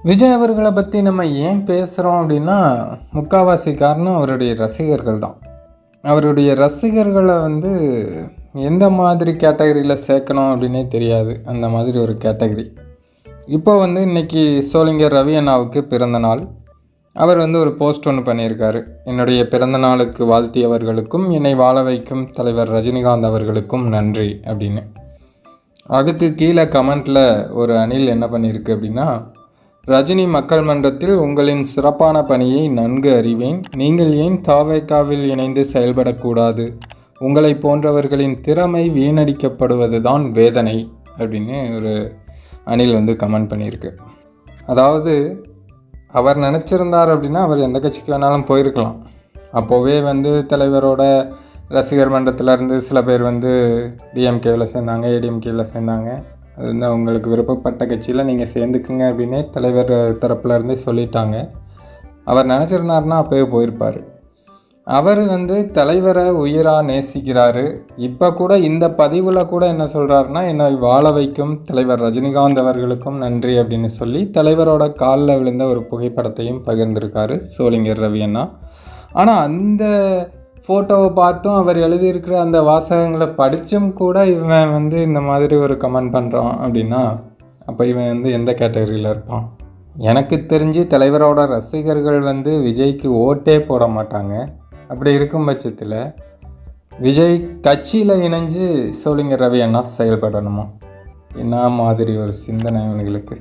விஜய் அவர்களை பற்றி நம்ம ஏன் பேசுகிறோம் அப்படின்னா, முக்கால்வாசி காரணம் அவருடைய ரசிகர்கள் தான். அவருடைய ரசிகர்களை எந்த மாதிரி கேட்டகரியில் சேர்க்கணும் அப்படின்னே தெரியாது. அந்த மாதிரி ஒரு கேட்டகரி. இப்போ இன்றைக்கி சோளிங்கர் ரவி அண்ணாவுக்கு பிறந்த நாள். அவர் ஒரு போஸ்ட் ஒன்று பண்ணியிருக்காரு. என்னுடைய பிறந்த நாளுக்கு வாழ்த்தியவர்களுக்கும் என்னை வாழ வைக்கும் தலைவர் ரஜினிகாந்த் அவர்களுக்கும் நன்றி அப்படின்னு. அதுக்கு கீழே கமெண்ட்டில் ஒரு அணில் என்ன பண்ணியிருக்கு அப்படின்னா, ரஜினி மக்கள் மன்றத்தில் உங்களின் சிறப்பான பணியை நன்கு அறிவேன். நீங்கள் ஏன் தாவேகாவில் இணைந்து செயல்படக்கூடாது? உங்களை போன்றவர்களின் திறமை வீணடிக்கப்படுவது தான் வேதனை அப்படின்னு ஒரு அணில் கமெண்ட் பண்ணியிருக்கு. அதாவது அவர் நினச்சிருந்தார் அப்படின்னா அவர் எந்த கட்சிக்கு வேணாலும் போயிருக்கலாம். அப்போவே தலைவரோட ரசிகர் மன்றத்திலேருந்து சில பேர் டிஎம்கேவில் சேர்ந்தாங்க, ஏடிஎம்கேவில் சேர்ந்தாங்க. அது அவங்களுக்கு விருப்பப்பட்ட கட்சியில் நீங்கள் சேர்ந்துக்குங்க அப்படின்னே தலைவர் தரப்புலேருந்தே சொல்லிட்டாங்க. அவர் நினச்சிருந்தாருன்னா அப்போவே போயிருப்பார். அவர் தலைவரை உயிராக நேசிக்கிறாரு. இப்போ கூட இந்த பதிவில் கூட என்ன சொல்கிறாருன்னா, என்னை வாழ வைக்கும் தலைவர் ரஜினிகாந்த் அவர்களுக்கும் நன்றி அப்படின்னு சொல்லி தலைவரோட காலில் விழுந்த ஒரு புகைப்படத்தையும் பகிர்ந்திருக்காரு சோளிங்கர் ரவி அண்ணா. ஆனால் அந்த ஃபோட்டோவை பார்த்தும் அவர் எழுதியிருக்கிற அந்த வாசகங்களை படித்தும் கூட இவன் இந்த மாதிரி ஒரு கமெண்ட் பண்ணுறான் அப்படின்னா, அப்போ இவன் எந்த கேட்டகரியில் இருப்பான்? எனக்கு தெரிஞ்சு தலைவரோட ரசிகர்கள் விஜய்க்கு ஓட்டே போட மாட்டாங்க. அப்படி இருக்கும் பட்சத்தில் விஜய் கட்சியில் இணைஞ்சு சோளிங்கர் ரவி அண்ணா செயல்படணுமா? என்ன மாதிரி ஒரு சிந்தனை இவனுங்களுக்கு?